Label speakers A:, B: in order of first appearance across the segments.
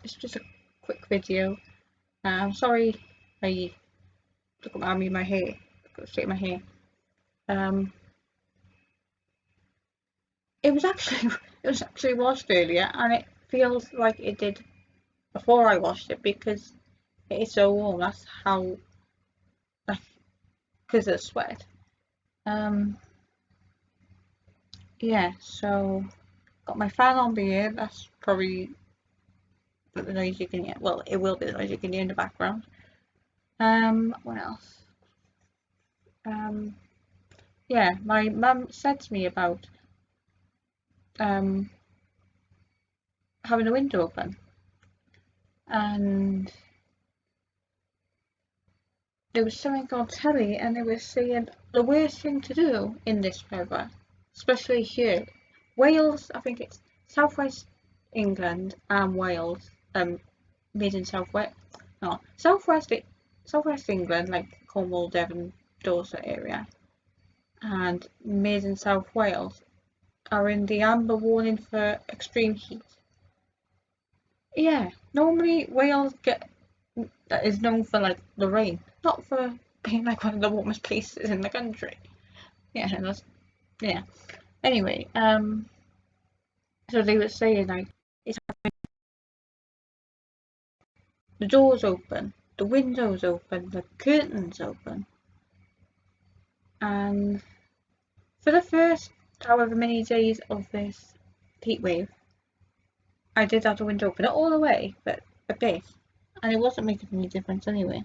A: It's just a quick video. Sorry I took up army in my hair, got straight in my hair. It was actually it was actually washed earlier, and it feels like it did before I washed it because it is so warm. That's how, like, because of the sweat. Um, yeah. So got my fan on the air. That's probably the noise you can hear. Well, it will be the noise you can hear in the background. What else? Um, yeah, my mum said to me about um having a window open, and there was something on telly, and they were saying the worst thing to do in this weather, especially here, Wales. I think it's southwest England and Wales, mid and southwest, no, southwest England, like Cornwall, Devon, Dorset area, and mid and south Wales are in the amber warning for extreme heat. Yeah, normally Wales is known for like the rain, not for being like one of the warmest places in the country. Yeah, yeah. Anyway, so they were saying like it's the doors open, the windows open, the curtains open, and for the first however many days of this heat wave, I did have the window open, not all the way, but a bit, and it wasn't making any difference anyway.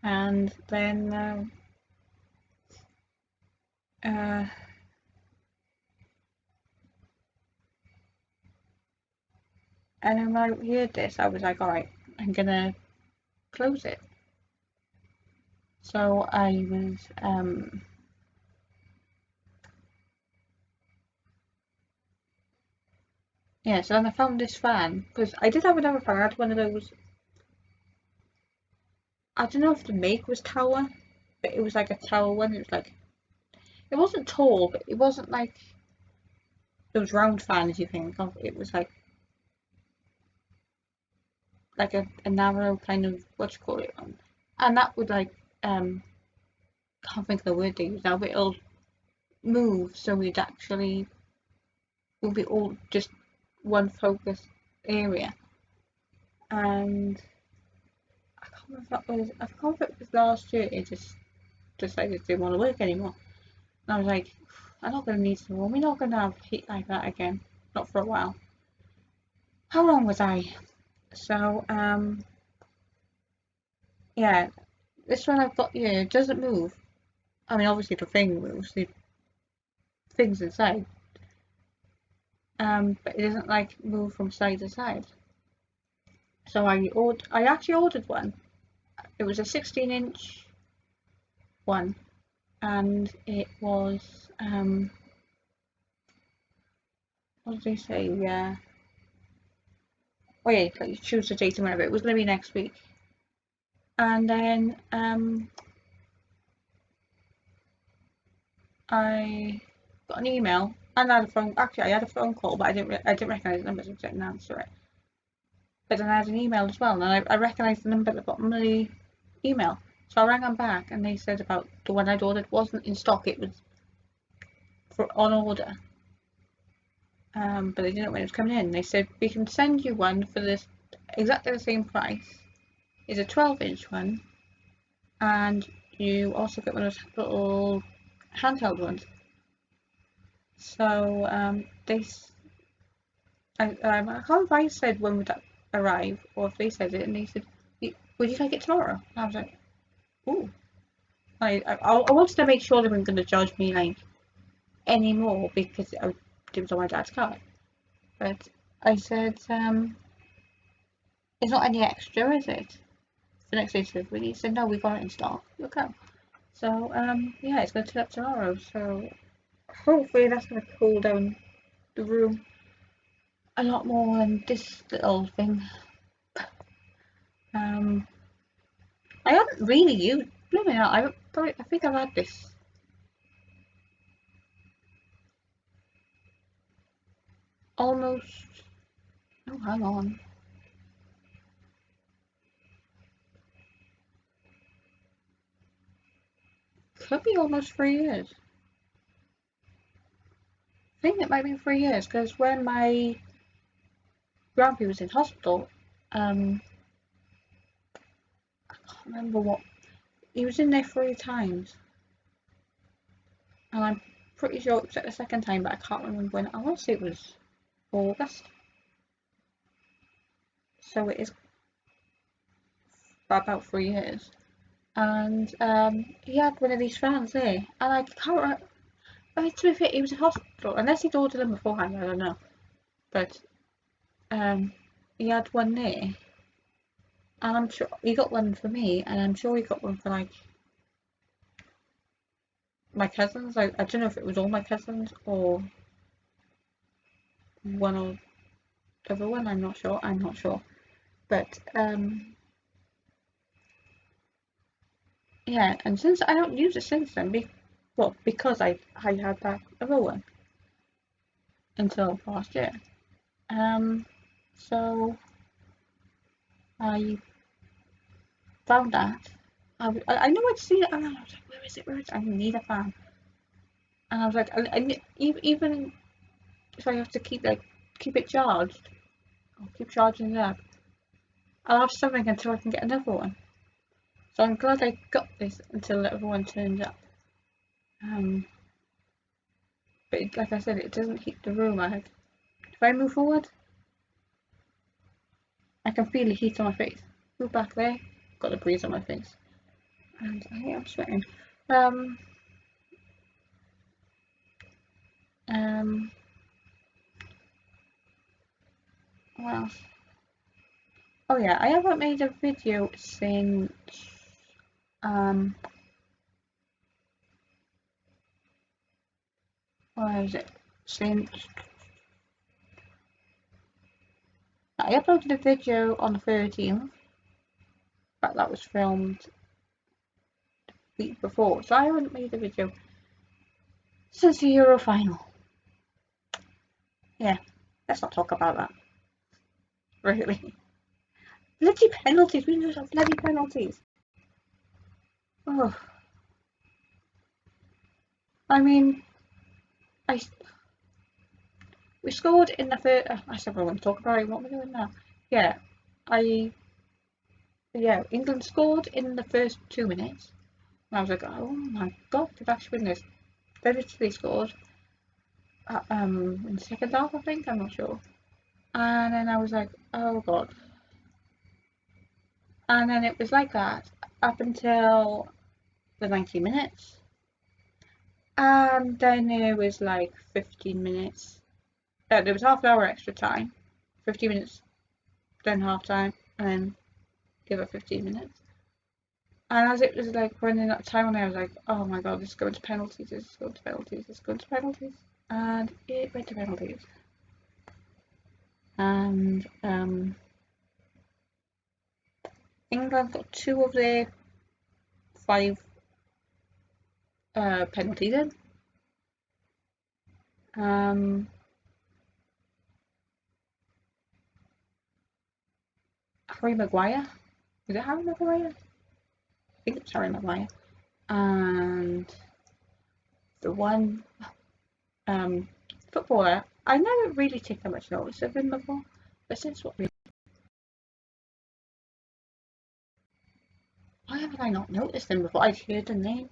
A: And then uh, and then when I heard this, I was like, all right, I'm gonna close it. So I was yeah. So then I found this fan because I did have another fan. I had one of those. I don't know if the make was tower, but it was like a tower one. It was like it wasn't tall, but it wasn't like those round fans you think of. It was like a narrow kind of what you call it, and that would like can't think of the word they use now, but it'll move so it actually will be all just one focus area. And I can't remember if that was I can't remember if it was last year. It just decided it didn't want to work anymore. And I was like, I'm not going to need some warm. We're not going to have heat like that again. Not for a while. How wrong was I? So, yeah, this one I've got here doesn't move. I mean, obviously the thing moves, the things inside, but it doesn't like move from side to side. So I actually ordered one. It was a 16-inch one, and it was what did they say? Yeah. Oh yeah, you choose the date and whatever. It was going to be next week, and then I got an email and I had a phone. Actually, I had a phone call, but I didn't recognize the number, so I didn't answer it. But then I had an email as well, and I recognised the number at the bottom of the email. So I rang them back, and they said about the one I'd ordered wasn't in stock. It was for on order, but they didn't know when it was coming in. They said we can send you one for this exactly the same price. It's a 12-inch one, and you also get one of those little handheld ones. So I can't remember if I said when would that arrive or if they said it, and they said, "Would you like it tomorrow?" And I was like, "Ooh." I wanted to make sure they weren't going to charge me like any more because it was on my dad's card. But I said, "It's not any extra, is it?" The next day delivery, he said, "No, we got it in stock. You'll come." So yeah, it's going to turn up tomorrow. So hopefully that's going to cool down the room a lot more than this little thing. Um, I haven't really used. Believe it or not, I think I've had this almost Oh, hang on. Could be almost 3 years. I think it might be 3 years because when my grandpa was in hospital, I can't remember what. He was in there 3 times, and I'm pretty sure it was the second time, but I can't remember when. I want to say it was August, so it is about 3 years. And he had one of these fans there, and I can't remember. I mean, to be fair, he was in hospital, unless he'd ordered them beforehand, I don't know. But um, he had one there, and I'm sure he got one for me, and I'm sure he got one for like my cousins. Like, I don't know if it was all my cousins or one or other one. I'm not sure. I'm not sure. But yeah, and since I don't use it since then, because I had that other one until last year. So I found that. I know I'd seen it around. I was like, where is it? Where is it? I need a fan. And I was like, even if I have to keep it charged, or keep charging it up, I'll have something until I can get another one. So I'm glad I got this until the other one turns up. Um, but like I said, it doesn't heat the room. If I move forward, I can feel the heat on my face. Move back there, got the breeze on my face, and I am sweating. Um, um, what else? Oh yeah, I haven't made a video since um, what is it? Since I uploaded a video on the 13th, but that was filmed the week before, so I haven't made a video since the Euro final. Yeah, let's not talk about that. Really. Bloody penalties, we lose our bloody penalties. Oh, I mean, I we scored in the first. I said I want to talk about it. What am I doing now? Yeah, I England scored in the first 2 minutes. And I was like, oh my god, did actually win this? They literally scored in the second half, I think. I'm not sure. And then I was like, oh god. And then it was like that up until the 90 minutes. And then there was like 15 minutes. There was half an hour extra time. 15 minutes, then half time, and then give it 15 minutes. And as it was like running out of time on it, I was like, oh my god, this is going to penalties, this is going to penalties, this is going to penalties. And it went to penalties. And England got 2 of their 5 penalties in. Harry Maguire. Is it Harry Maguire? I think it's Harry Maguire. And the one footballer, I never really taken much notice of him before, but since what? Why haven't I not noticed him before? I'd heard the name.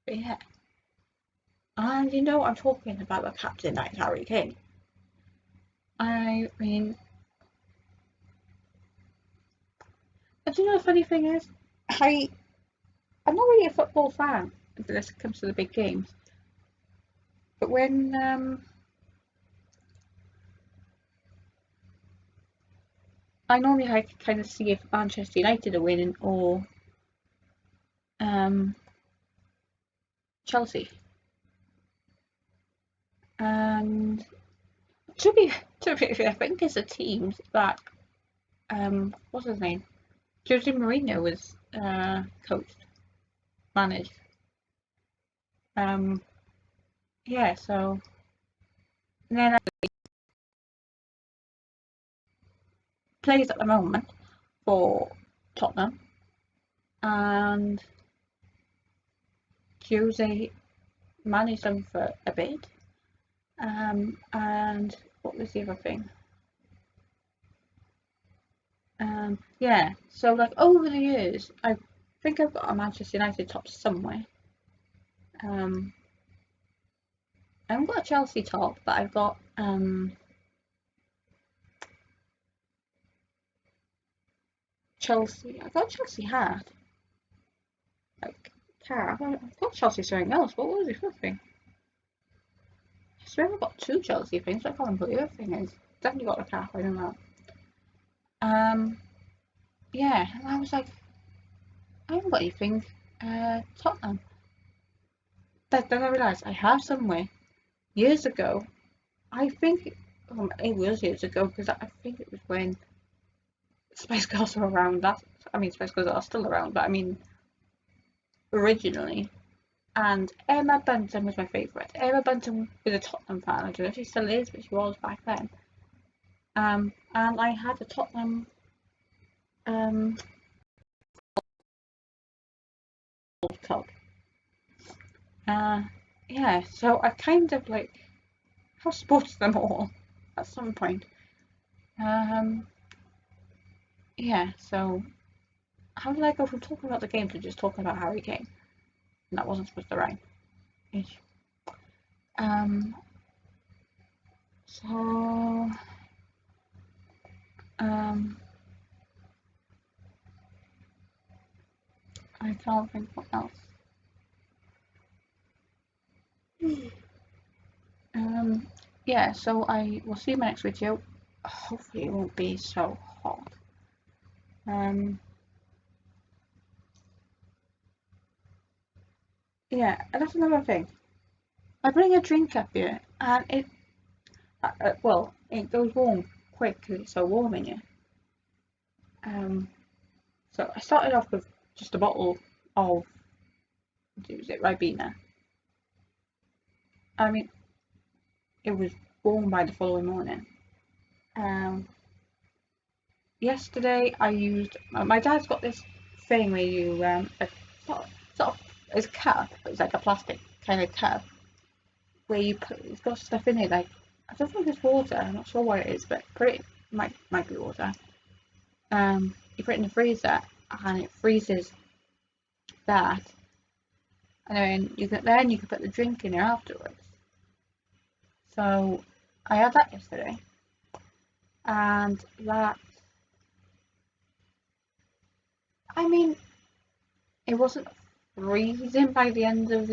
A: But yeah. And you know, I'm talking about the captain, that is Harry Kane. I mean, do you know the funny thing is, I'm not really a football fan unless it comes to the big games. But when I normally like kind of see if Manchester United are winning or um, Chelsea. And to be fair, I think it's the teams that what's his name? Jose Mourinho was coached, managed. Yeah, so And then plays at the moment for Tottenham, and Jose managed them for a bit. And what was the other thing? Yeah, so like over the years, I think I've got a Manchester United top somewhere. I haven't got a Chelsea top, but I've got Chelsea. I've got Chelsea hat. Like car. I've got Chelsea something else. What was the other thing? I swear I've got two Chelsea things. I can't remember what the other thing is. Definitely got a cap. I don't know. Yeah, and I was like, I haven't got anything. Tottenham. Then I realised I have somewhere years ago. I think it was years ago because I think it was when Spice Girls were around. Spice Girls are still around, but I mean originally. And Emma Bunton was my favourite. Emma Bunton was a Tottenham fan. I don't know if she still is, but she was back then. And I had a Tottenham um cup. Yeah, so I kind of like have spotted them all at some point. Yeah, so how did I go from talking about the game to just talking about Harry Kane? And that wasn't supposed to rhyme. Ish. Um, so, um, I can't think what else. Yeah, so I will see you in my next video. Hopefully it won't be so hot. Yeah, and that's another thing. I bring a drink up here, and it goes warm quick because it's so warm in here. So I started off with just a bottle of, was it Ribena? I mean, it was warm by the following morning. Yesterday I used, my dad's got this thing where you, sort of, it's a cup, but it's like a plastic kind of cup, where it's got stuff in it, like, I don't think it's water, I'm not sure what it is, but might be water. You put it in the freezer, and it freezes that, and then you can put the drink in there afterwards. So I had that yesterday, and that, I mean, it wasn't freezing by the end of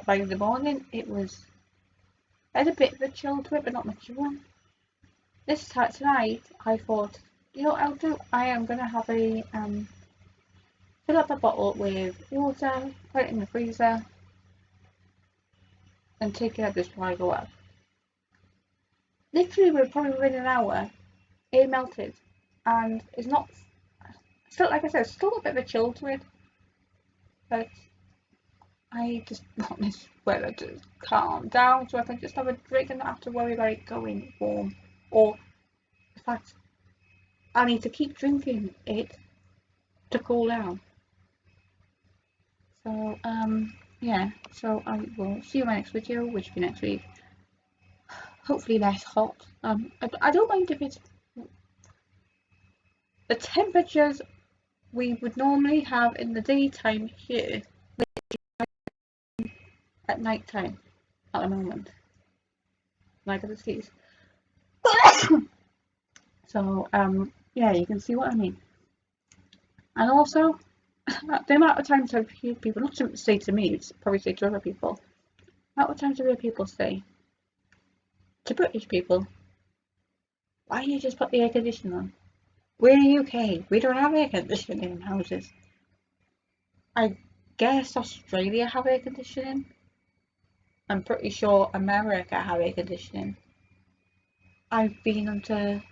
A: by the morning. I had a bit of a chill to it, but not much of one. Tonight, I thought, you know what I'll do? I am gonna have fill up a bottle with water, put it in the freezer, and take it out before I go out. Literally, we're probably within an hour. It melted, and it's not still, like I said, still a bit of a chill to it, but I just want this weather to calm down so I can just have a drink and not have to worry about it going warm. Or, in fact, I need to keep drinking it to cool down. So, yeah, so I will see you in my next video, which will be next week. Hopefully less hot. I don't mind if it's the temperatures we would normally have in the daytime here at night time at the moment. Like the seas. So, yeah, you can see what I mean. And also, the amount of times I've heard people, not to say to me, it's probably say to other people, the amount of times I've heard people say to British people, why don't you just put the air conditioning on? We're in the UK, we don't have air conditioning in houses. I guess Australia have air conditioning. I'm pretty sure America have air conditioning. I've been into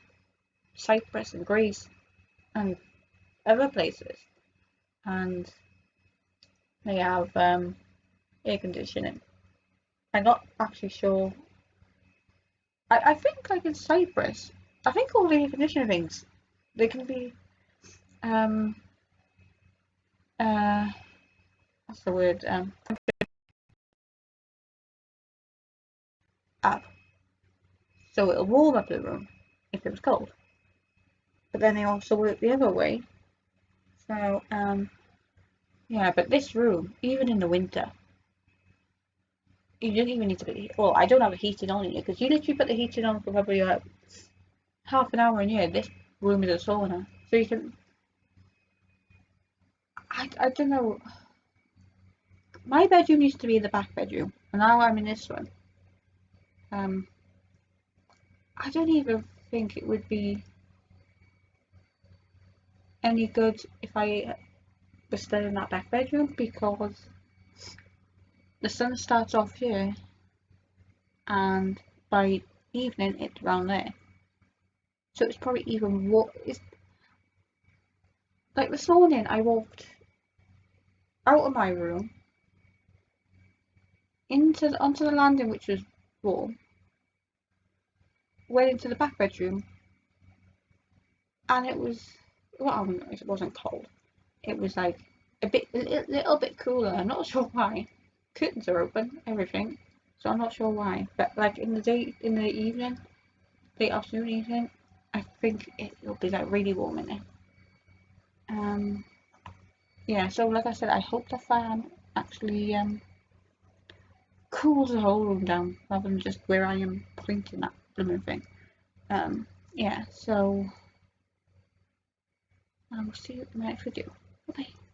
A: Cyprus and Greece and other places, and they have air conditioning. I'm not actually sure I think like in Cyprus, I think all the air conditioning things they can be um uh what's the word up, so it'll warm up the room if it was cold. But then they also work the other way. So yeah, but this room, even in the winter, you don't even need to put the well, I don't have a heating on here because you literally put the heating on for probably like half an hour in here. This room is a sauna, so you can. I don't know. My bedroom used to be the back bedroom, and now I'm in this one. Um, I don't even think it would be any good if I was still in that back bedroom because the sun starts off here, and by evening it's around there. So it's probably even what it's like this morning. I walked out of my room onto the landing, which was warm. Went into the back bedroom, and it was well, it wasn't cold. It was like a little bit cooler. I'm not sure why. Curtains are open, everything, so I'm not sure why. But like in the day, in the evening, late afternoon, evening, I think it'll be like really warm in there. Um, yeah. So like I said, I hope the fan actually cools the whole room down rather than just where I am pointing that blooming thing. Yeah. So I will see you in the next video. Bye.